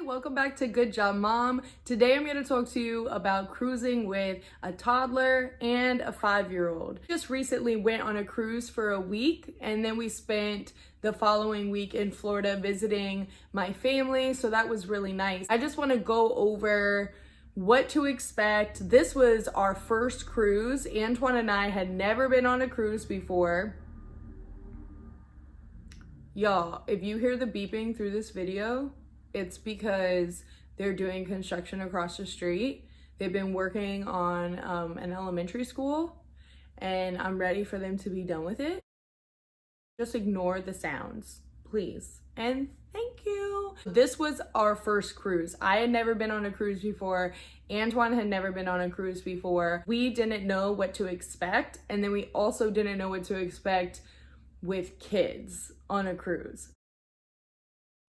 Welcome back to Good Job Mom. Today I'm going to talk to you about cruising with a toddler and a 5-year-old. Just recently went on a cruise for a week, and then we spent the following week in Florida visiting my family, so that was really nice. I just want to go over what to expect. This was our first cruise. Antoine and I had never been on a cruise before. Y'all, if you hear the beeping through this video, it's because they're doing construction across the street. They've been working on an elementary school, and I'm ready for them to be done with it. Just ignore the sounds, please. And thank you. This was our first cruise. I had never been on a cruise before. Antoine had never been on a cruise before. We didn't know what to expect, and then we also didn't know what to expect with kids on a cruise.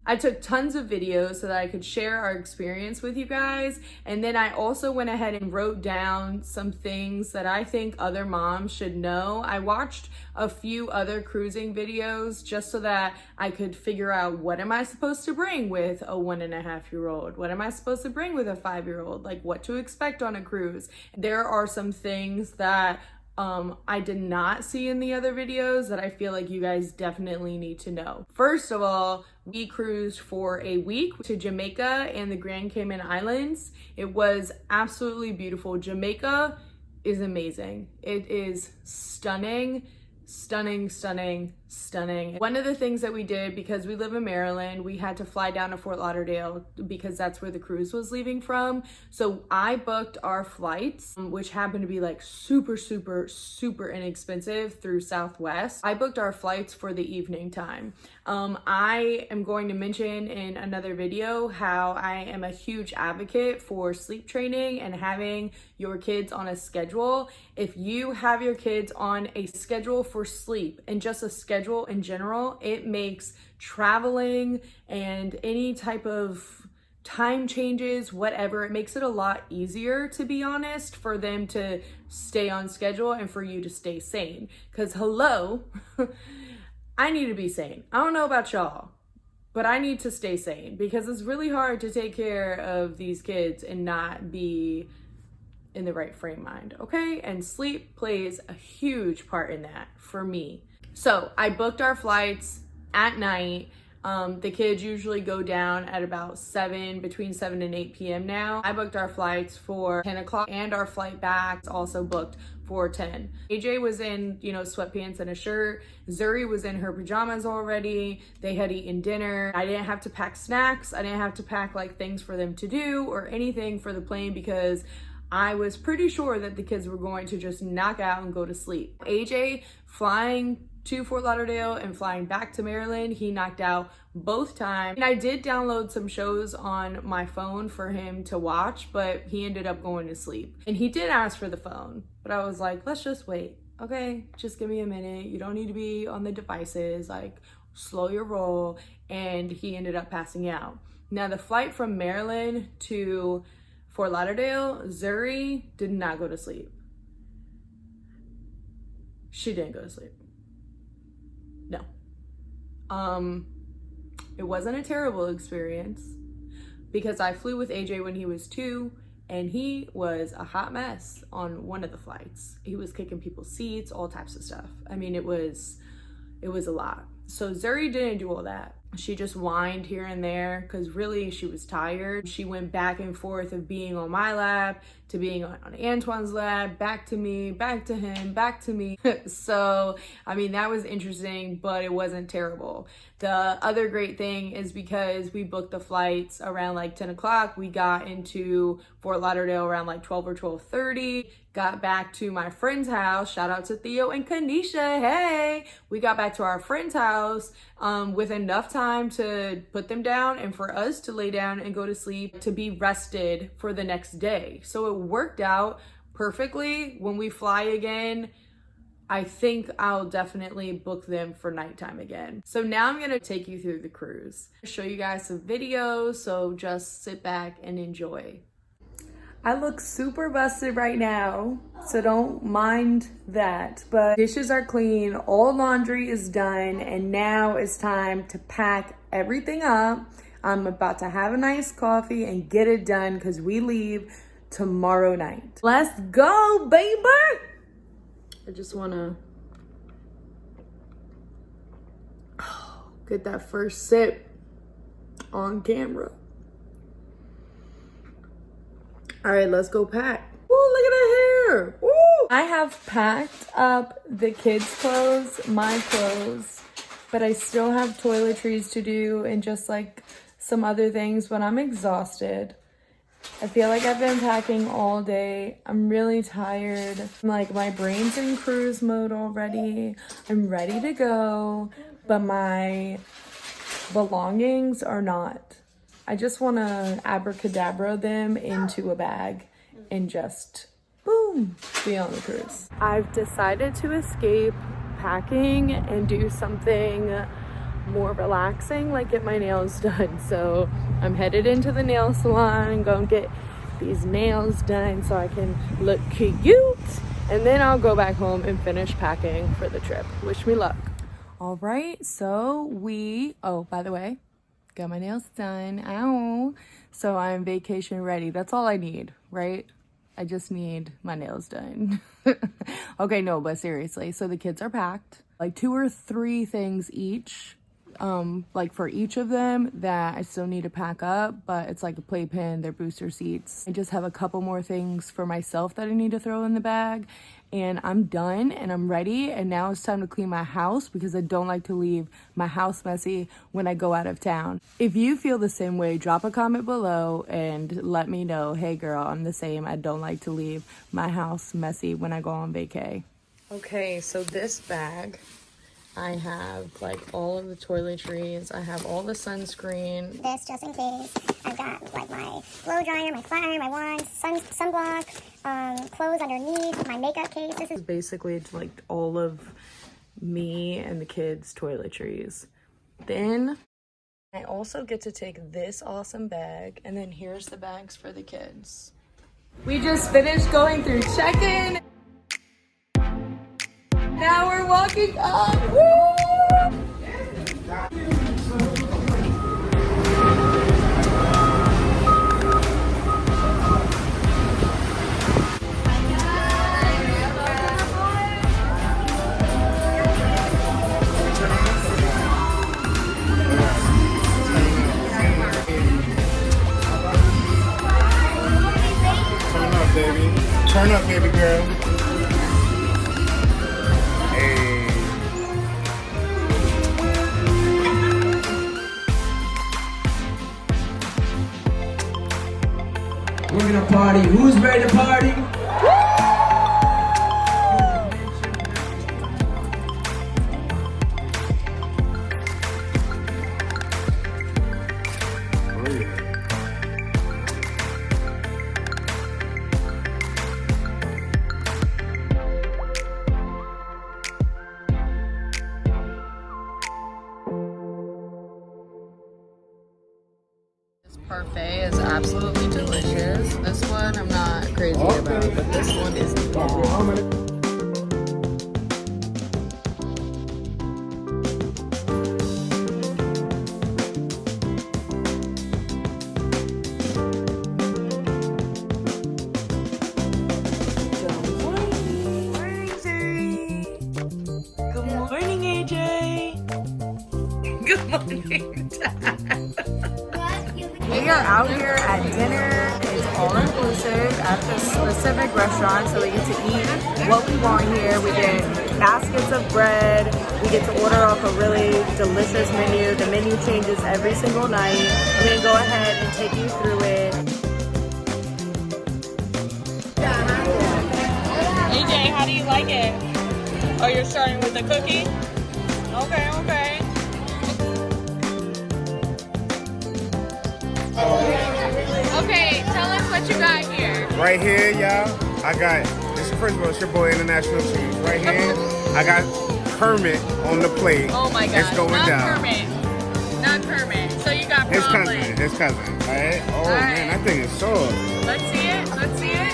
I took tons of videos so that I could share our experience with you guys. And then I also went ahead and wrote down some things that I think other moms should know. I watched a few other cruising videos just so that I could figure out, what am I supposed to bring with a 1.5-year-old? What am I supposed to bring with a 5-year-old? Like, what to expect on a cruise. There are some things that I did not see in the other videos that I feel like you guys definitely need to know. First of all, we cruised for a week to Jamaica and the Grand Cayman Islands. It was absolutely beautiful. Jamaica is amazing. It is stunning. Stunning, stunning, stunning. One of the things that we did, because we live in Maryland, we had to fly down to Fort Lauderdale because that's where the cruise was leaving from. So I booked our flights, which happened to be like super, super, super inexpensive, through Southwest. I booked our flights for the evening time. I am going to mention in another video how I am a huge advocate for sleep training and having your kids on a schedule. If you have your kids on a schedule for sleep and just a schedule in general, it makes traveling and any type of time changes, whatever, it makes it a lot easier, to be honest, for them to stay on schedule and for you to stay sane. Because hello, I need to be sane. I don't know about y'all, but I need to stay sane because it's really hard to take care of these kids and not be in the right frame of mind, okay? And sleep plays a huge part in that for me. So I booked our flights at night. The kids usually go down at about between 7 and 8 p.m. now. I booked our flights for 10 o'clock, and our flight back also booked for 10. AJ was in, sweatpants and a shirt. Zuri was in her pajamas already. They had eaten dinner. I didn't have to pack snacks. I didn't have to pack like things for them to do or anything for the plane because I was pretty sure that the kids were going to just knock out and go to sleep. AJ flying to Fort Lauderdale and flying back to Maryland, he knocked out both times. And I did download some shows on my phone for him to watch, but he ended up going to sleep. And he did ask for the phone, but I was like, let's just wait. Okay, just give me a minute. You don't need to be on the devices, like slow your roll. And he ended up passing out. Now the flight from Maryland to Fort Lauderdale, Zuri did not go to sleep. She didn't go to sleep. No. It wasn't a terrible experience because I flew with AJ when he was 2 and he was a hot mess on one of the flights. He was kicking people's seats, all types of stuff. I mean, it was a lot. So Zuri didn't do all that. She just whined here and there because really she was tired. She went back and forth of being on my lap to being on Antoine's lap, back to me, back to him, back to me. So, I mean, that was interesting, but it wasn't terrible. The other great thing is because we booked the flights around like 10 o'clock, we got into Fort Lauderdale around like 12 or 12:30, got back to my friend's house. Shout out to Theo and Kanisha. Hey, we got back to our friend's house with enough time to put them down and for us to lay down and go to sleep to be rested for the next day. So it worked out perfectly. When we fly again, I think I'll definitely book them for nighttime again. So now I'm gonna take you through the cruise, show you guys some videos, so just sit back and enjoy. I look super busted right now, so don't mind that. But dishes are clean, all laundry is done, and now it's time to pack everything up. I'm about to have a nice coffee and get it done because we leave tomorrow night. Let's go, baby. I just want to get that first sip on camera. All right, let's go pack. Ooh, look at that hair. Ooh. I have packed up the kids' clothes, my clothes, but I still have toiletries to do and just like some other things, but I'm exhausted. I feel like I've been packing all day. I'm really tired. Like my brain's in cruise mode already. I'm ready to go, but my belongings are not. I just want to abracadabra them into a bag and just boom, be on the cruise. I've decided to escape packing and do something more relaxing, like get my nails done. So I'm headed into the nail salon and go and get these nails done so I can look cute, and then I'll go back home and finish packing for the trip. Wish me luck. All right, so oh, by the way, got my nails done. Ow. So I'm vacation ready. That's all I need, right? I just need my nails done. Okay, no, but seriously, so the kids are packed, like 2 or 3 things each, like for each of them that I still need to pack up, but it's like a playpen, their booster seats. I just have a couple more things for myself that I need to throw in the bag, and I'm done and I'm ready. And now it's time to clean my house because I don't like to leave my house messy when I go out of town. If you feel the same way, drop a comment below and let me know. Hey girl, I'm the same. I don't like to leave my house messy when I go on vacay. Okay, so this bag, I have like all of the toiletries. I have all the sunscreen. This just in case. I've got like my blow dryer, my flat iron, my wand, sunblock, clothes underneath, my makeup case. This is basically it's like all of me and the kids' toiletries. Then I also get to take this awesome bag, and then here's the bags for the kids. We just finished going through check-in. Now we're walking up. Woo! Turn up, baby girl. We're gonna party. Who's ready to party? Parfait is absolutely delicious. This one I'm not crazy about, but this one is bomb. Good morning, AJ. Good morning, Dad. We are out here at dinner. It's all inclusive at this specific restaurant, so we get to eat what we want here. We get baskets of bread. We get to order off a really delicious menu. The menu changes every single night. I'm gonna go ahead and take you through it. AJ, how do you like it? Oh, you're starting with the cookie? Okay, okay. Okay, tell us what you got here. Right here, y'all, I got, this first of all, it's your boy International Cheese. Right here, I got Kermit on the plate. Oh my God, it's going not down. Kermit. Not Kermit. So you got His Froglet. cousin, right? Oh right. man, that thing is soft. Let's see it, let's see it.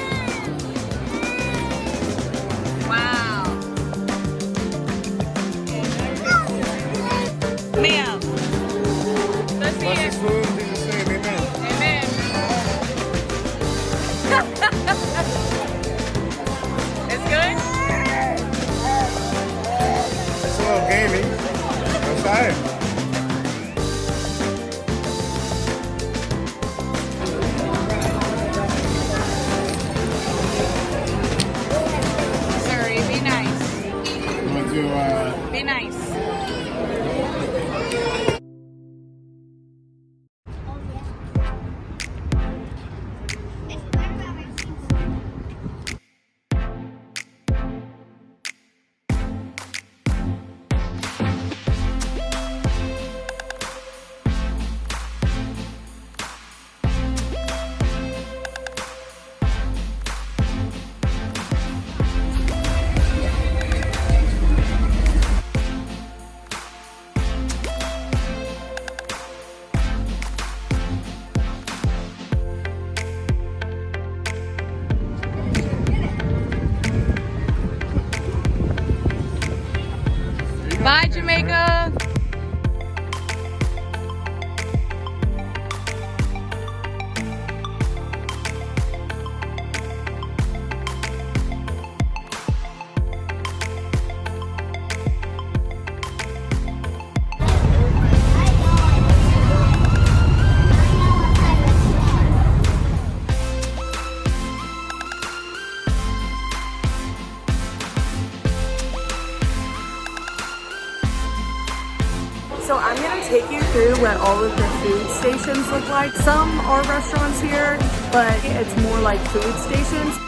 Wow. Ma'am. Let's see What's it. this food? through what all of the food stations look like. Some are restaurants here, but it's more like food stations.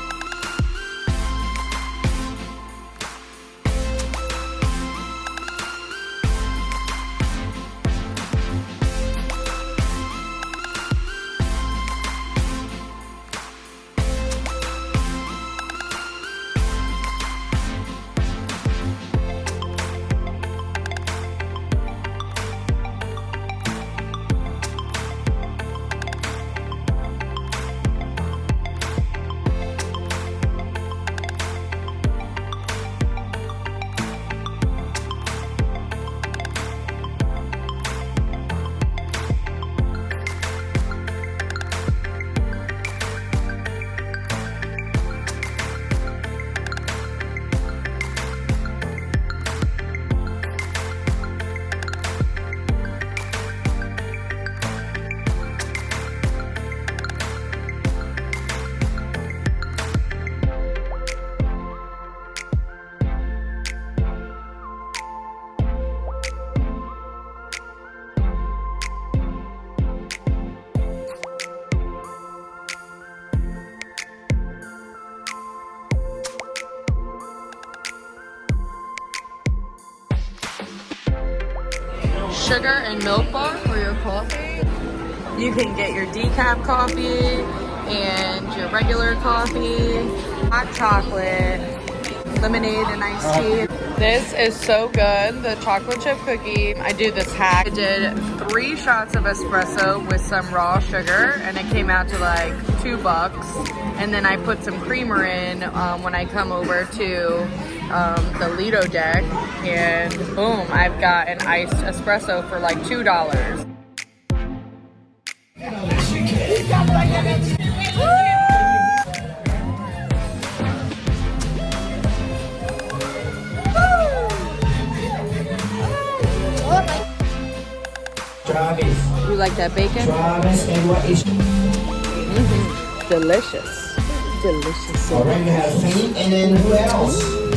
Sugar and milk bar for your coffee. You can get your decaf coffee and your regular coffee, hot chocolate, lemonade and iced tea. This is so good, the chocolate chip cookie. I do this hack. I did 3 shots of espresso with some raw sugar and it came out to like $2. And then I put some creamer in when I come over to the Lido deck, and boom, I've got an iced espresso for like $2. Travis. You like that bacon? Travis, and what is... Delicious. Delicious. All right, you have Faith, and then who else?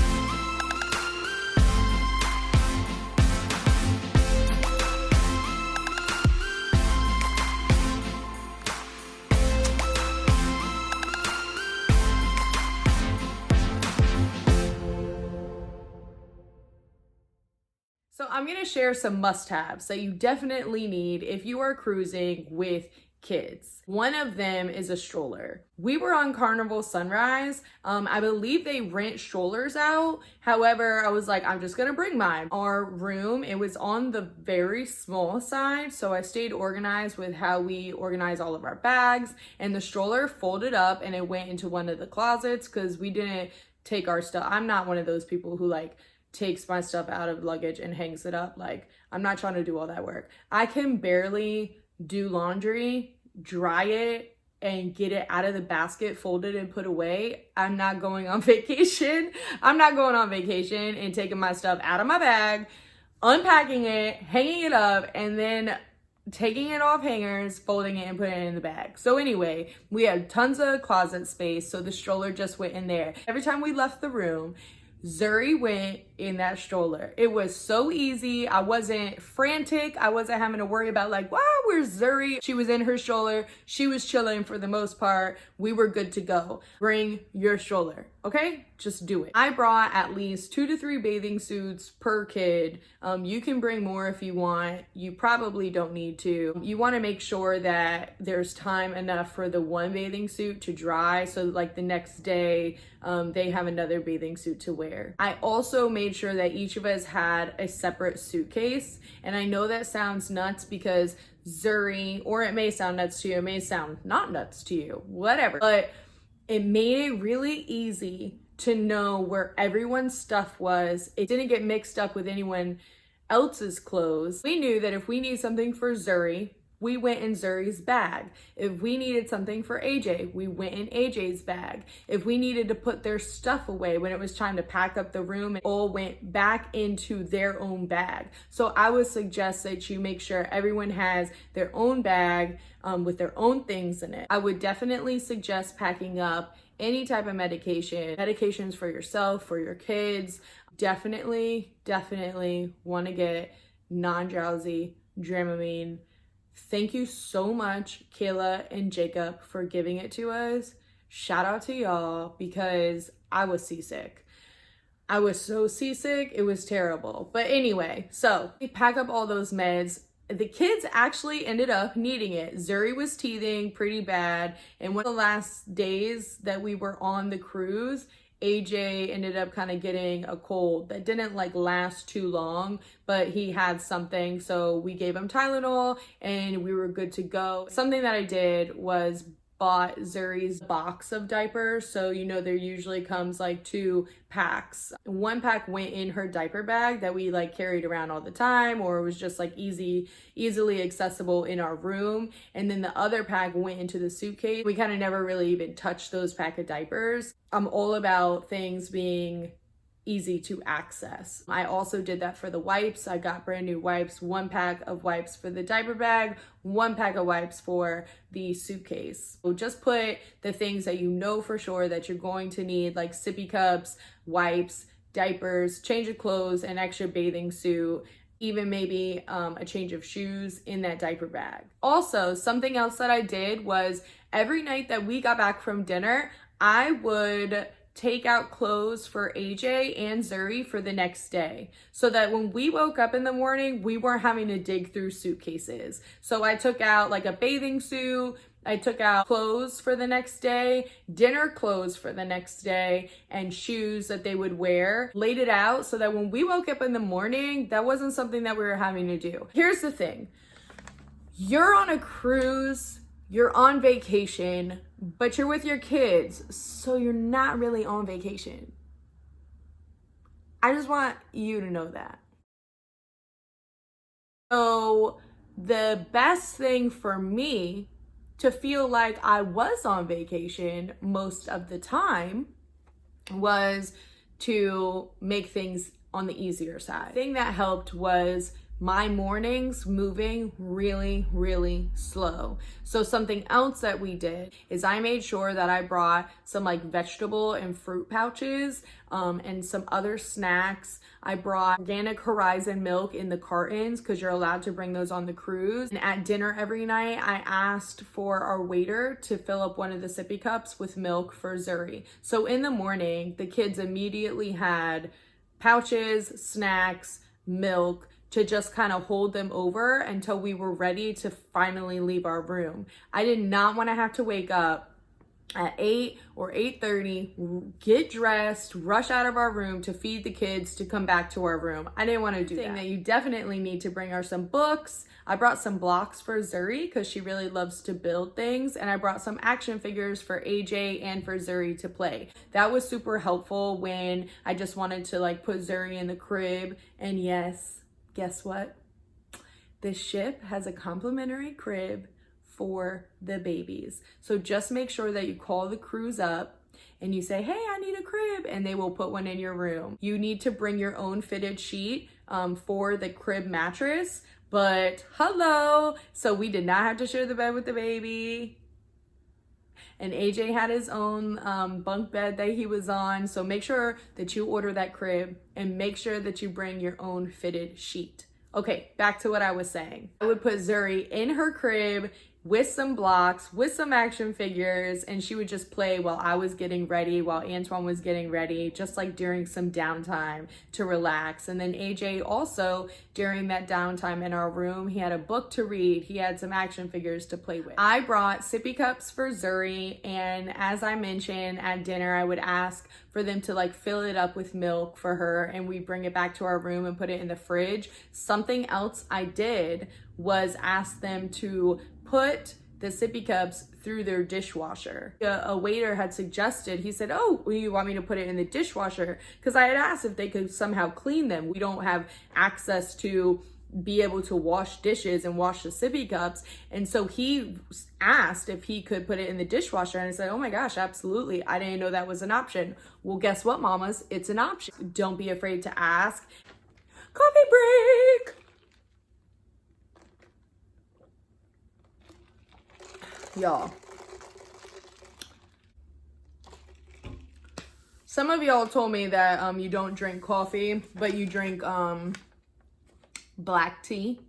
So I'm gonna share some must-haves that you definitely need if you are cruising with kids. One of them is a stroller. We were on Carnival Sunrise. I believe they rent strollers out. However, I was like, I'm just gonna bring mine. Our room, it was on the very small side, so I stayed organized with how we organize all of our bags, and the stroller folded up and it went into one of the closets because we didn't take our stuff. I'm not one of those people who like takes my stuff out of luggage and hangs it up. Like, I'm not trying to do all that work. I can barely do laundry, dry it, and get it out of the basket, folded and put away. I'm not going on vacation. I'm not going on vacation and taking my stuff out of my bag, unpacking it, hanging it up, and then taking it off hangers, folding it, and putting it in the bag. So anyway, we had tons of closet space, so the stroller just went in there. Every time we left the room, Zuri went in that stroller. It was so easy. I wasn't frantic. I wasn't having to worry about like, wow, where's Zuri? She was in her stroller. She was chilling for the most part. We were good to go. Bring your stroller, okay? Just do it. I brought at least 2 to 3 bathing suits per kid. You can bring more if you want. You probably don't need to. You want to make sure that there's time enough for the one bathing suit to dry, so like the next day they have another bathing suit to wear. I also made sure that each of us had a separate suitcase, and I know that sounds nuts because Zuri, or it may sound nuts to you, it may sound not nuts to you, whatever, but it made it really easy to know where everyone's stuff was. It didn't get mixed up with anyone else's clothes. We knew that if we need something for Zuri, we went in Zuri's bag. If we needed something for AJ, we went in AJ's bag. If we needed to put their stuff away when it was time to pack up the room, it all went back into their own bag. So I would suggest that you make sure everyone has their own bag with their own things in it. I would definitely suggest packing up any type of medications for yourself, for your kids. Definitely want to get non-drowsy Dramamine. Thank you so much, Kayla and Jacob, for giving it to us. Shout out to y'all, because I was seasick. I was so seasick, it was terrible. But anyway, so we pack up all those meds. The kids actually ended up needing it. Zuri was teething pretty bad, and one of the last days that we were on the cruise, AJ ended up kind of getting a cold that didn't like last too long, but he had something, so we gave him Tylenol and we were good to go. Something that I did was bought Zuri's box of diapers. So you know there usually comes like 2 packs. One pack went in her diaper bag that we like carried around all the time, or it was just like easily accessible in our room, and then the other pack went into the suitcase. We kind of never really even touched those pack of diapers. I'm all about things being easy to access. I also did that for the wipes. I got brand new wipes, 1 pack of wipes for the diaper bag, 1 pack of wipes for the suitcase. So just put the things that you know for sure that you're going to need, like sippy cups, wipes, diapers, change of clothes, an extra bathing suit, even maybe a change of shoes in that diaper bag. Also, something else that I did was every night that we got back from dinner, I would take out clothes for AJ and Zuri for the next day, so that when we woke up in the morning, we weren't having to dig through suitcases. So I took out like a bathing suit, I took out clothes for the next day, dinner clothes for the next day, and shoes that they would wear, laid it out so that when we woke up in the morning, that wasn't something that we were having to do. Here's the thing. You're on a cruise, you're on vacation, but you're with your kids, so you're not really on vacation. I just want you to know that. So the best thing for me to feel like I was on vacation most of the time was to make things on the easier side. The thing that helped was my mornings moving really slow. So something else that we did is I made sure that I brought some like vegetable and fruit pouches and some other snacks. I brought organic Horizon milk in the cartons because you're allowed to bring those on the cruise. And at dinner every night, I asked for our waiter to fill up one of the sippy cups with milk for Zuri. So in the morning, the kids immediately had pouches, snacks, milk, to just kind of hold them over until we were ready to finally leave our room. I did not want to have to wake up at 8 or 8:30, get dressed, rush out of our room to feed the kids to come back to our room. I didn't want to do that. The thing that you definitely need to bring are some books. I brought some blocks for Zuri because she really loves to build things, and I brought some action figures for AJ and for Zuri to play. That was super helpful when I just wanted to like put Zuri in the crib. And yes, guess what? The ship has a complimentary crib for the babies. So just make sure that you call the cruise up and you say, hey, I need a crib, and they will put one in your room. You need to bring your own fitted sheet for the crib mattress, but hello. So we did not have to share the bed with the baby. And AJ had his own bunk bed that he was on. So make sure that you order that crib and make sure that you bring your own fitted sheet. Okay, back to what I was saying. I would put Zuri in her crib with some blocks, with some action figures, and she would just play while I was getting ready, while Antoine was getting ready, just like during some downtime to relax. And then AJ also, during that downtime in our room, he had a book to read, he had some action figures to play with. I brought sippy cups for Zuri, and as I mentioned at dinner, I would ask for them to like fill it up with milk for her, and we bring it back to our room and put it in the fridge. Something else I did was ask them to put the sippy cups through their dishwasher. A waiter had suggested, he said, oh, well, you want me to put it in the dishwasher? Because I had asked if they could somehow clean them. We don't have access to be able to wash dishes and wash the sippy cups. And so he asked if he could put it in the dishwasher, and I said, oh my gosh, absolutely. I didn't know that was an option. Well, guess what, mamas? It's an option. Don't be afraid to ask. Coffee break. Y'all, some of y'all told me that you don't drink coffee, but you drink black tea.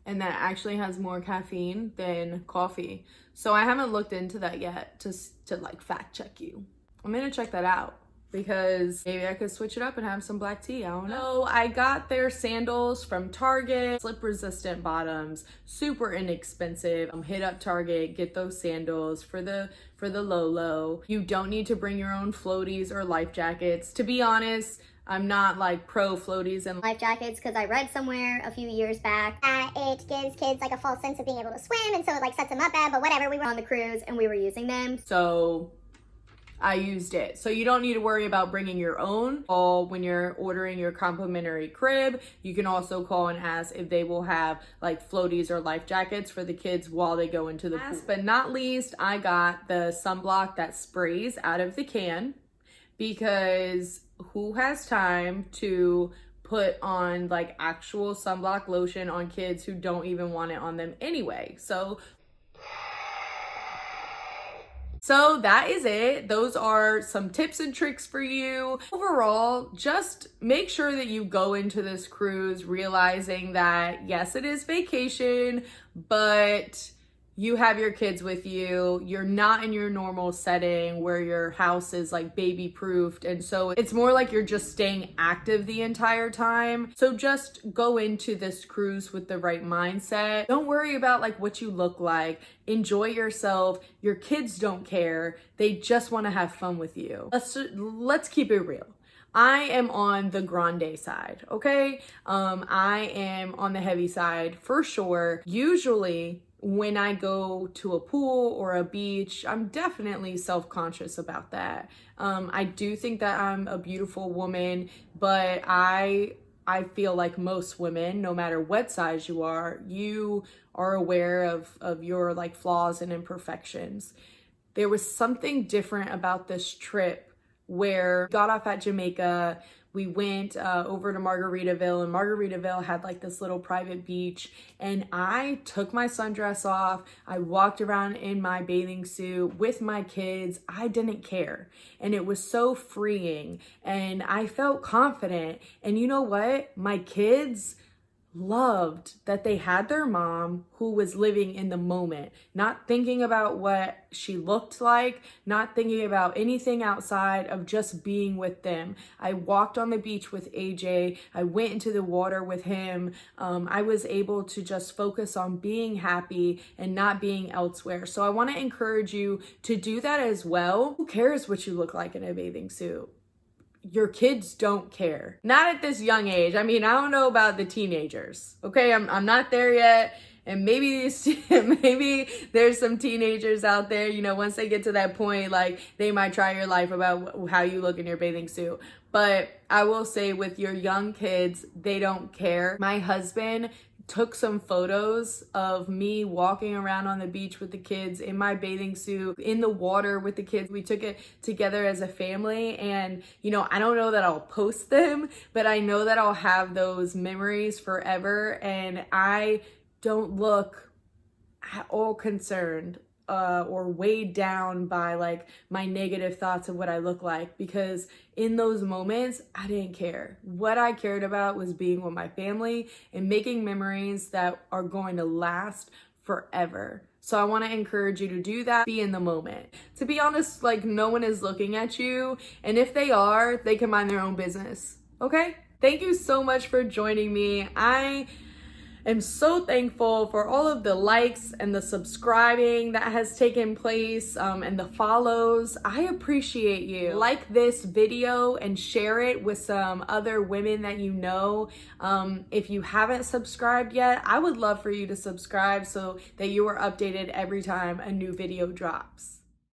and that actually has more caffeine than coffee. So I haven't looked into that yet to like fact check you. I'm gonna check that out because maybe I could switch it up and have some black tea. I don't know. I got their sandals from Target, slip resistant bottoms, super inexpensive. Hit up Target, get those sandals for the low. You don't need to bring your own floaties or life jackets. To be honest, I'm not like pro floaties and Life jackets, because I read somewhere a few years back that it gives kids like a false sense of being able to swim, and so it like sets them up bad, but whatever, we were on the cruise and we were using them. so I used it. So you don't need to worry about bringing your own. Or when you're ordering your complimentary crib, you can also call and ask if they will have like floaties or life jackets for the kids while they go into the pool. Last but not least, I got the sunblock that sprays out of the can, because who has time to put on like actual sunblock lotion on kids who don't even want it on them anyway? So that is it. Those are some tips and tricks for you. Overall, just make sure that you go into this cruise realizing that yes, it is vacation, but you have your kids with you. You're not in your normal setting where your house is like baby proofed. And so it's more like you're just staying active the entire time. So just go into this cruise with the right mindset. Don't worry about like what you look like. Enjoy yourself. Your kids don't care. They just want to have fun with you. Let's keep it real. I am on the grande side, okay? I am on the heavy side for sure. Usually, when I go to a pool or a beach, I'm definitely self-conscious about that. I do think that I'm a beautiful woman, but I feel like most women, no matter what size you are aware of your like flaws and imperfections. There was something different about this trip where we got off at Jamaica. We went over to Margaritaville, and Margaritaville had like this little private beach, and I took my sundress off. I walked around in my bathing suit with my kids. I didn't care, and it was so freeing, and I felt confident. And you know what? My kids loved that they had their mom who was living in the moment, not thinking about what she looked like, not thinking about anything outside of just being with them. I walked on the beach with AJ. I went into the water with him. I was able to just focus on being happy and not being elsewhere. So I want to encourage you to do that as well. Who cares what you look like in a bathing suit? Your kids don't care. Not at this young age. I mean, I don't know about the teenagers. Okay, I'm not there yet. And maybe there's some teenagers out there, you know, once they get to that point, like they might try your life about how you look in your bathing suit. But I will say with your young kids, they don't care. My husband took some photos of me walking around on the beach with the kids in my bathing suit, in the water with the kids. We took it together as a family, and you know, I don't know that I'll post them, but I know that I'll have those memories forever, and I don't look at all concerned or weighed down by like my negative thoughts of what I look like, because in those moments, I didn't care. What I cared about was being with my family and making memories that are going to last forever. So I want to encourage you to do that. Be in the moment. To be honest, like no one is looking at you. And if they are, they can mind their own business. Okay? Thank you so much for joining me. I am so thankful for all of the likes and the subscribing that has taken place and the follows. I appreciate you. Like this video and share it with some other women that you know. If you haven't subscribed yet, I would love for you to subscribe so that you are updated every time a new video drops.